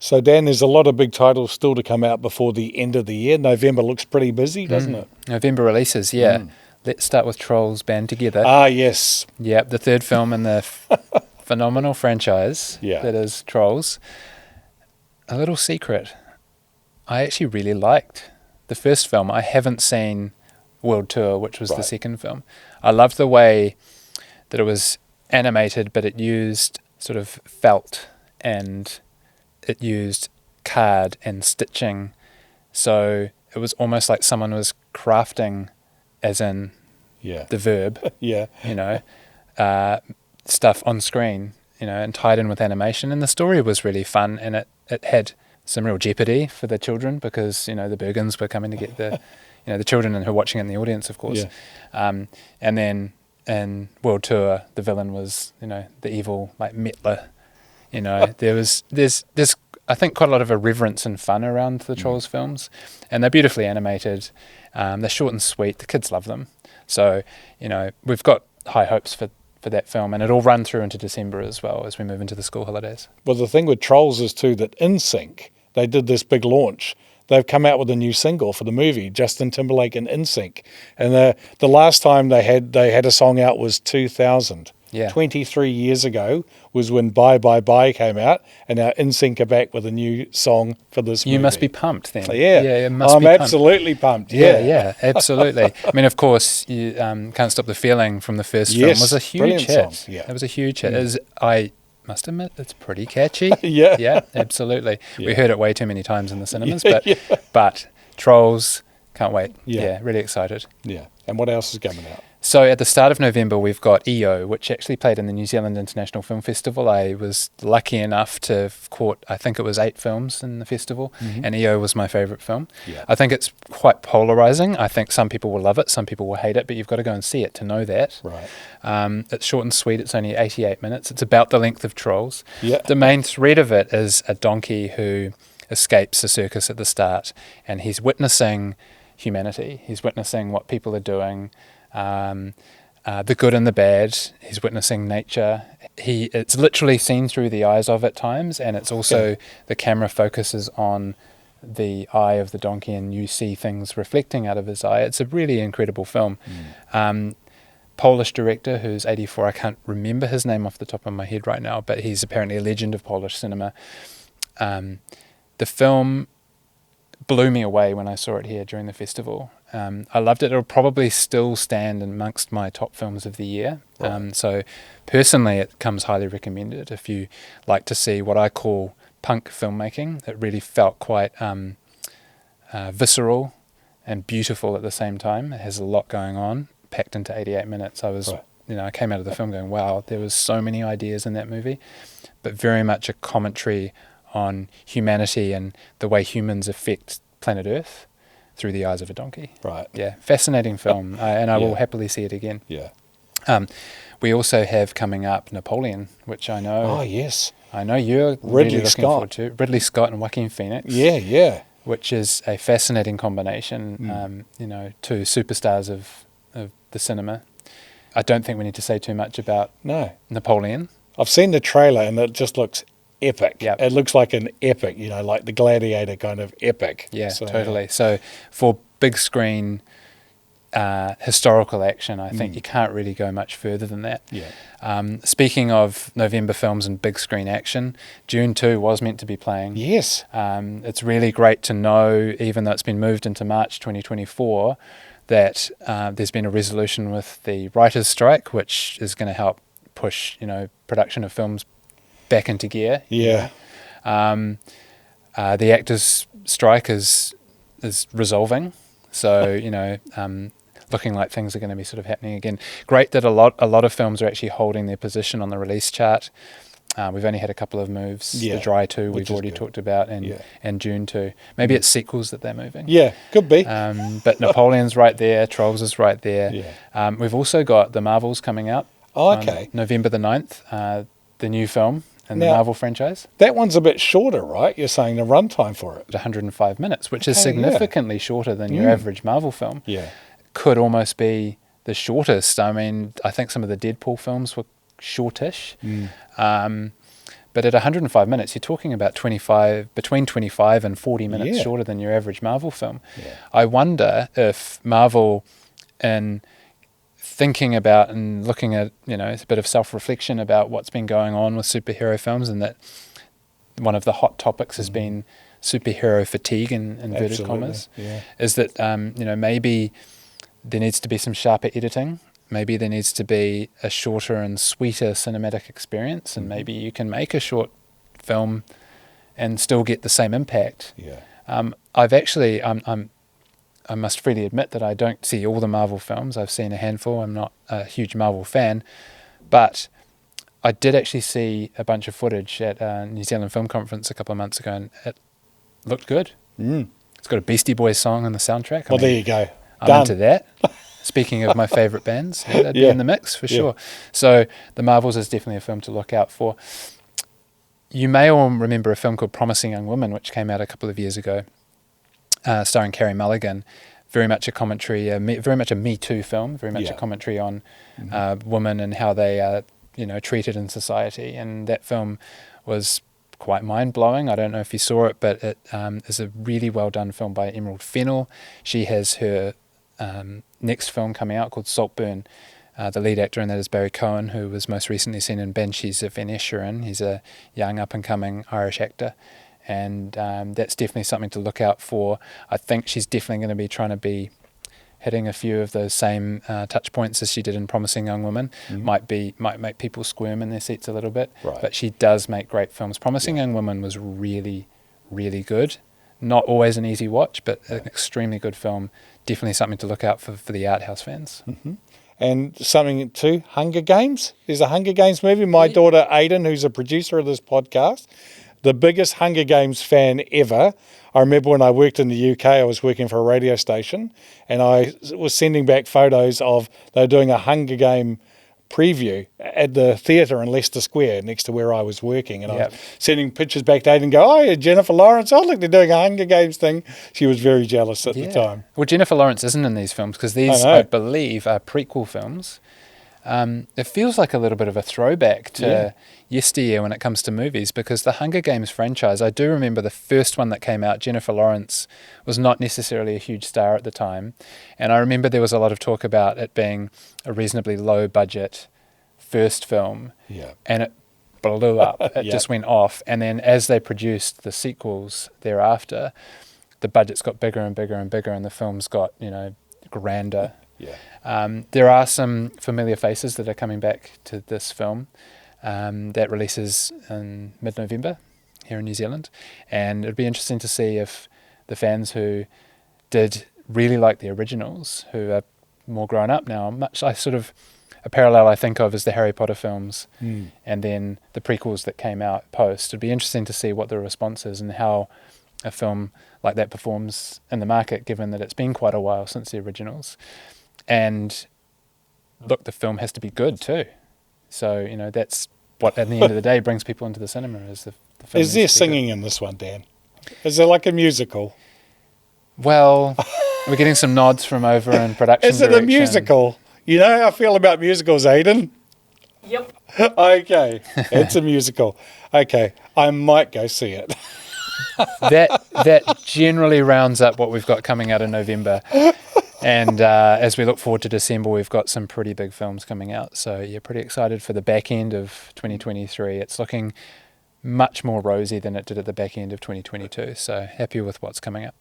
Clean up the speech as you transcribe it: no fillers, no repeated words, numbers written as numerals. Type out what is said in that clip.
So, Dan, there's a lot of big titles still to come out before the end of the year. November looks pretty busy, doesn't it? November releases, yeah. Let's start with Trolls Band Together. Ah, yes. Yep, the third film in the phenomenal franchise that is Trolls. A little secret, I actually really liked the first film. I haven't seen World Tour, which was the second film. I loved the way that it was animated, but it used sort of felt and it used card and stitching. So it was almost like someone was crafting, as in the verb, stuff on screen, and tied in with animation. And the story was really fun, and it had some real jeopardy for the children because, the Bergens were coming to get the children and who were watching it in the audience, of course. And then in World Tour, the villain was, the evil, like, Mettler. There's I think quite a lot of irreverence and fun around the Trolls films, and they're beautifully animated. They're short and sweet. The kids love them. So, we've got high hopes for that film, and it'll run through into December as well as we move into the school holidays. Well, the thing with Trolls is too that NSYNC, they did this big launch. They've come out with a new single for the movie, Justin Timberlake and NSYNC. And the last time they had a song out was 2000. Yeah. 23 years ago was when Bye Bye Bye came out, and now NSYNC are back with a new song for this movie. You must be pumped then. Yeah, it must I'm be pumped. absolutely pumped. Yeah, absolutely. I mean, of course, you Can't Stop the Feeling from the first film was a huge hit. Song. Yeah. It was a huge hit. I must admit, it's pretty catchy. Yeah, absolutely. Yeah. We heard it way too many times in the cinemas, Yeah. but Trolls, can't wait. Yeah. Really excited. Yeah. And what else is coming out? So at the start of November, we've got EO, which actually played in the New Zealand International Film Festival. I was lucky enough to have caught, I think it was 8 films in the festival, and EO was my favourite film. Yeah. I think it's quite polarising. I think some people will love it, some people will hate it, but you've got to go and see it to know that. Right. It's short and sweet. It's only 88 minutes. It's about the length of Trolls. Yeah. The main thread of it is a donkey who escapes a circus at the start, and he's witnessing humanity. He's witnessing what people are doing, the good and the bad. He's witnessing nature. It's literally seen through the eyes of at times, and it's also the camera focuses on the eye of the donkey, and you see things reflecting out of his eye. It's a really incredible film. Polish director who's 84. I can't remember his name off the top of my head right now, but he's apparently a legend of Polish cinema. The film blew me away when I saw it here during the festival. I loved it. It'll probably still stand amongst my top films of the year. Right. So personally, it comes highly recommended if you like to see what I call punk filmmaking. It really felt quite visceral and beautiful at the same time. It has a lot going on, packed into 88 minutes. I came out of the film going, wow, there was so many ideas in that movie, but very much a commentary on humanity and the way humans affect planet Earth through the eyes of a donkey. Right. Yeah, fascinating film, and I will happily see it again. Yeah. We also have coming up Napoleon, which I know. Oh, yes. I know you're really looking forward to. Ridley Scott and Joaquin Phoenix. Yeah. Which is a fascinating combination. Two superstars of the cinema. I don't think we need to say too much about Napoleon. I've seen the trailer and it just looks epic. Yep. It looks like an epic, like the Gladiator kind of epic. Yeah, totally. So for big screen historical action, I think you can't really go much further than that. Yeah. Speaking of November films and big screen action, Dune 2 was meant to be playing. Yes. It's really great to know, even though it's been moved into March 2024, that there's been a resolution with the writers' strike, which is going to help push, production of films back into gear. Yeah. The actors' strike is resolving, so looking like things are going to be sort of happening again. Great that a lot of films are actually holding their position on the release chart. We've only had a couple of moves. The Dry 2 we've already talked about, and June 2. Maybe it's sequels that they're moving. Yeah, could be. But Napoleon's right there, Trolls is right there. Yeah. We've also got The Marvels coming out. Oh, okay. November the 9th, the new film in the Marvel franchise. That one's a bit shorter, right? You're saying the runtime for it. 105 minutes, which is significantly shorter than your average Marvel film. Yeah. Could almost be the shortest. I mean, I think some of the Deadpool films were shortish. But at 105 minutes, you're talking about between 25 and 40 minutes shorter than your average Marvel film. Yeah. I wonder if Marvel, in thinking about and looking at, it's a bit of self-reflection about what's been going on with superhero films, and that one of the hot topics has been superhero fatigue in inverted commas, is that, maybe there needs to be some sharper editing. Maybe there needs to be a shorter and sweeter cinematic experience, and maybe you can make a short film and still get the same impact. Yeah. I must freely admit that I don't see all the Marvel films. I've seen a handful. I'm not a huge Marvel fan, but I did actually see a bunch of footage at a New Zealand Film Conference a couple of months ago, and it looked good. It's got a Beastie Boys song on the soundtrack. Well, there you go. I'm Done. into that. Speaking of my favourite bands, they'd be in the mix for sure. So The Marvels is definitely a film to look out for. You may all remember a film called Promising Young Woman, which came out a couple of years ago, starring Carey Mulligan. Very much a commentary, very much a Me Too film, very much a commentary on women and how they are, treated in society. And that film was quite mind-blowing. I don't know if you saw it, but it is a really well-done film by Emerald Fennell. She has her next film coming out called Saltburn. The lead actor in that is Barry Cohen, who was most recently seen in Banshees of Inisherin. He's a young up-and-coming Irish actor, and that's definitely something to look out for. I think she's definitely going to be trying to be hitting a few of those same touch points as she did in Promising Young Woman. Might make people squirm in their seats a little bit, but she does make great films. Promising Young Woman was really, really good. Not always an easy watch, but an extremely good film. Definitely something to look out for the art house fans. And something too, Hunger Games. There's a Hunger Games movie. My daughter Aidan, who's a producer of this podcast, the biggest Hunger Games fan ever. I remember when I worked in the UK, I was working for a radio station, and I was sending back photos of, they were doing a Hunger Game preview at the theatre in Leicester Square next to where I was working, and I was sending pictures back to Aidan and go, oh yeah, Jennifer Lawrence, oh look, they're doing a Hunger Games thing. She was very jealous at the time. Well, Jennifer Lawrence isn't in these films because these, I believe, are prequel films. It feels like a little bit of a throwback to yesteryear when it comes to movies, because the Hunger Games franchise, I do remember the first one that came out, Jennifer Lawrence was not necessarily a huge star at the time, and I remember there was a lot of talk about it being a reasonably low budget first film, and it blew up. It just went off, and then as they produced the sequels thereafter, the budgets got bigger and bigger and bigger, and the films got, grander. There are some familiar faces that are coming back to this film that releases in mid-November here in New Zealand, and it'd be interesting to see if the fans who did really like the originals, who are more grown up now, a parallel I think of is the Harry Potter films and then the prequels that came out post. It'd be interesting to see what the response is and how a film like that performs in the market, given that it's been quite a while since the originals. And look, the film has to be good too. So, that's what at the end of the day brings people into the cinema. Is the film. Is there singing in this one, Dan? Is it like a musical? Well, we're getting some nods from over in production. Is it a musical? You know how I feel about musicals, Aidan? Yep. Okay, it's a musical. Okay, I might go see it. That generally rounds up what we've got coming out in November. And as we look forward to December, we've got some pretty big films coming out. So you're pretty excited for the back end of 2023. It's looking much more rosy than it did at the back end of 2022. So happy with what's coming up.